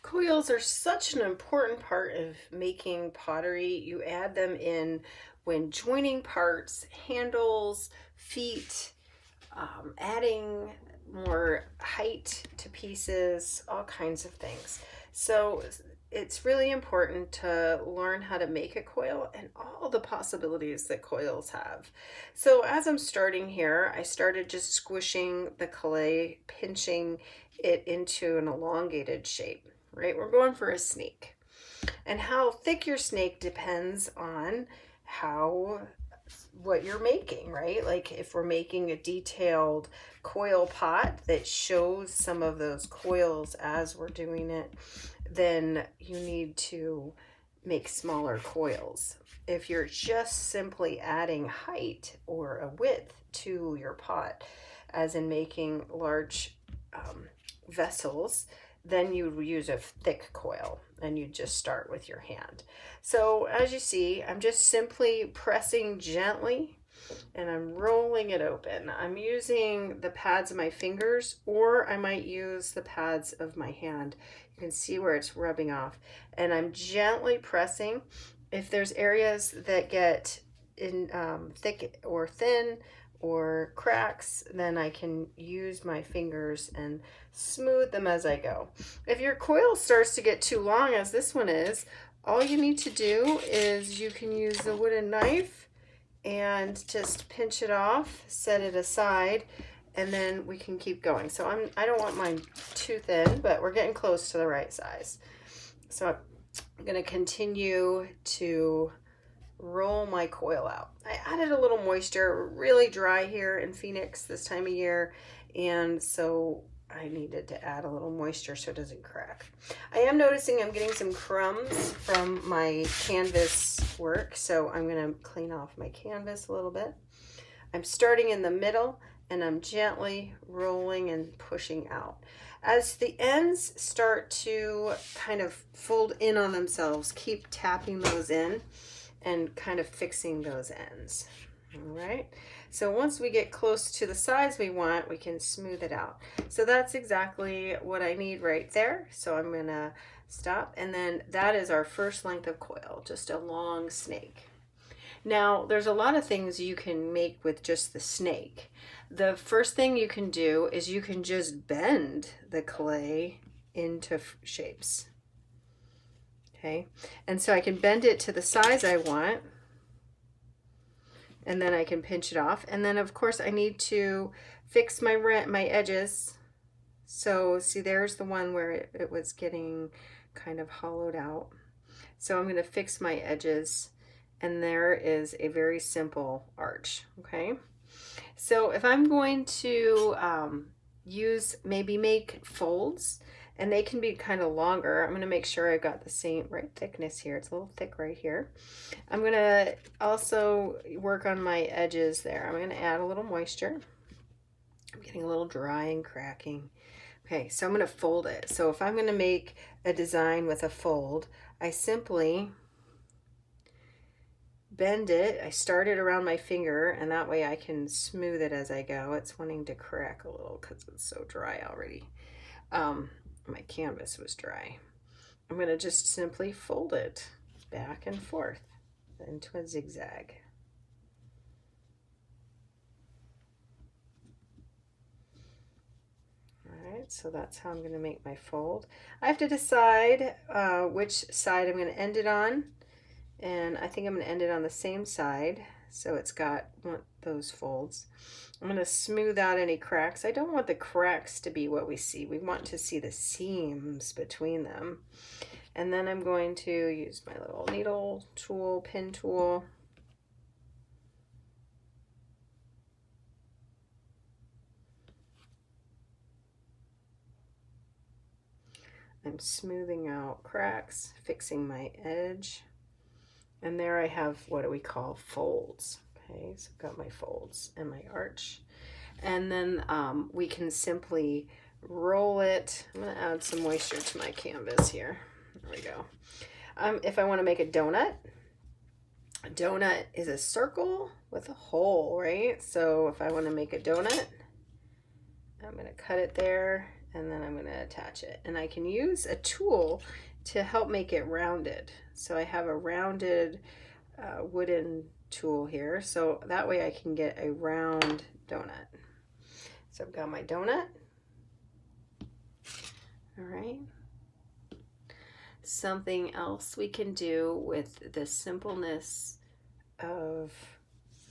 Coils are such an important part of making pottery. You add them in when joining parts, handles, feet, adding more height to pieces, all kinds of things. So it's really important to learn how to make a coil and all the possibilities that coils have. So as I'm starting here, I started just squishing the clay, pinching it into an elongated shape, right? We're going for a snake. And how thick your snake depends on how what you're making, right? Like if we're making a detailed coil pot that shows some of those coils as we're doing it, then you need to make smaller coils. If you're just simply adding height or a width to your pot, as in making large vessels, then you use a thick coil and you just start with your hand. So as you see, I'm just simply pressing gently and I'm rolling it open. I'm using the pads of my fingers, or I might use the pads of my hand. You can see where it's rubbing off, and I'm gently pressing. If there's areas that get in thick or thin or cracks, then I can use my fingers and smooth them as I go. If your coil starts to get too long, as this one is, all you need to do is you can use a wooden knife and just pinch it off, set it aside, and then we can keep going. So I don't want mine too thin, but we're getting close to the right size. So I'm going to continue to roll my coil out. I added a little moisture, really dry here in Phoenix this time of year, and so I needed to add a little moisture so it doesn't crack. I am noticing I'm getting some crumbs from my canvas work, so I'm going to clean off my canvas a little bit. I'm starting in the middle and I'm gently rolling and pushing out. As the ends start to kind of fold in on themselves, keep tapping those in and kind of fixing those ends. All right, so once we get close to the size we want, we can smooth it out. So that's exactly what I need right there. So I'm gonna stop, and then that is our first length of coil, just a long snake. Now, there's a lot of things you can make with just the snake. The first thing you can do is you can just bend the clay into shapes. Okay, and so I can bend it to the size I want, and then I can pinch it off. And then of course I need to fix my edges. So see, there's the one where it was getting kind of hollowed out. So I'm going to fix my edges, and there is a very simple arch. Okay, so if I'm going to make folds, and they can be kind of longer. I'm going to make sure I've got the same right thickness here. It's a little thick right here. I'm going to also work on my edges there. I'm going to add a little moisture. I'm getting a little dry and cracking. Okay, so I'm going to fold it. So if I'm going to make a design with a fold, I simply bend it. I start it around my finger, and that way I can smooth it as I go. It's wanting to crack a little because it's so dry already. My canvas was dry. I'm going to just simply fold it back and forth into a zigzag. All right, so that's how I'm going to make my fold. I have to decide which side I'm going to end it on, and I think I'm going to end it on the same side, so it's got those folds. I'm going to smooth out any cracks. I don't want the cracks to be what we see. We want to see the seams between them. And then I'm going to use my little needle tool, pin tool. I'm smoothing out cracks, fixing my edge. And there I have what we call folds. Okay, so I've got my folds and my arch. And then we can simply roll it. I'm going to add some moisture to my canvas here. There we go. If I want to make a donut is a circle with a hole, right? So if I want to make a donut, I'm going to cut it there, and then I'm going to attach it. And I can use a tool to help make it rounded. So I have a rounded wooden tool here, so that way I can get a round donut. So I've got my donut. All right. Something else we can do with the simpleness of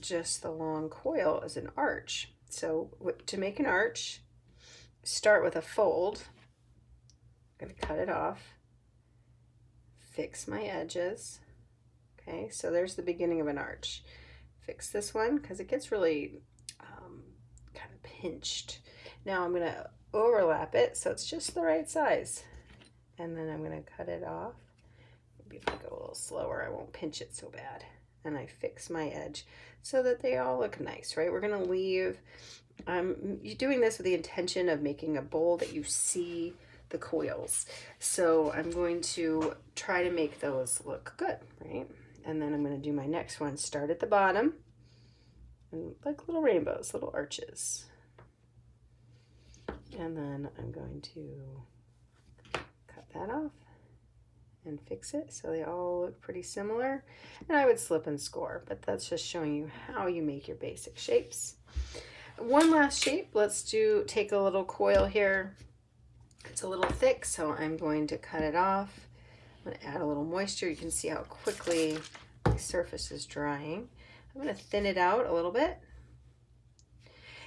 just the long coil is an arch. So to make an arch, start with a fold. I'm going to cut it off, fix my edges. Okay, so there's the beginning of an arch. Fix this one because it gets really kind of pinched. Now I'm going to overlap it so it's just the right size. And then I'm going to cut it off. Maybe if I go a little slower, I won't pinch it so bad. And I fix my edge so that they all look nice, right? We're going to leave, you're doing this with the intention of making a bowl that you see the coils. So I'm going to try to make those look good, right? And then I'm going to do my next one. Start at the bottom, and like little rainbows, little arches. And then I'm going to cut that off and fix it so they all look pretty similar. And I would slip and score, but that's just showing you how you make your basic shapes. One last shape. Let's take a little coil here. It's a little thick, so I'm going to cut it off. I'm going to add a little moisture. You can see how quickly the surface is drying. I'm going to thin it out a little bit.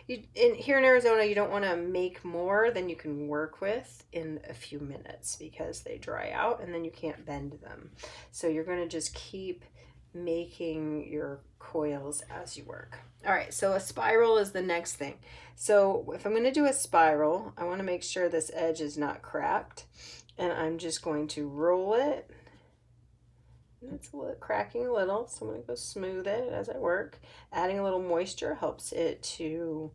Here in Arizona, you don't want to make more than you can work with in a few minutes because they dry out and then you can't bend them. So you're going to just keep making your coils as you work. All right, so a spiral is the next thing. So if I'm going to do a spiral, I want to make sure this edge is not cracked, and I'm just going to roll it. It's cracking a little, so I'm going to go smooth it as I work. Adding a little moisture helps it to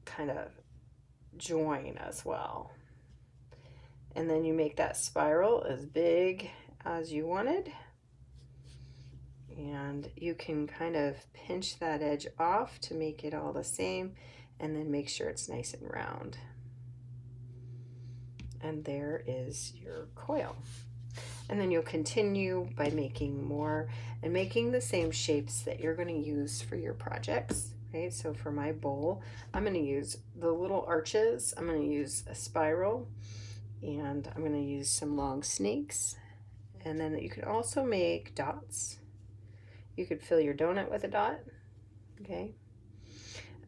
kind of join as well. And then you make that spiral as big as you wanted. And you can kind of pinch that edge off to make it all the same, and then make sure it's nice and round. And there is your coil. And then you'll continue by making more and making the same shapes that you're going to use for your projects, right? So for my bowl, I'm going to use the little arches. I'm going to use a spiral, and I'm going to use some long snakes. And then you can also make dots. You could fill your donut with a dot, okay?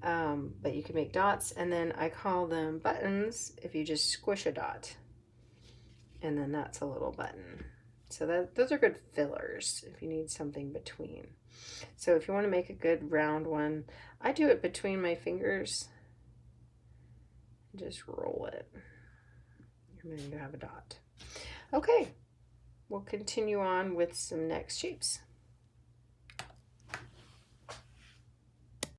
But you can make dots, and then I call them buttons if you just squish a dot. And then that's a little button. So those are good fillers if you need something between. So if you want to make a good round one, I do it between my fingers. Just roll it. And then you have a dot. Okay, we'll continue on with some next shapes.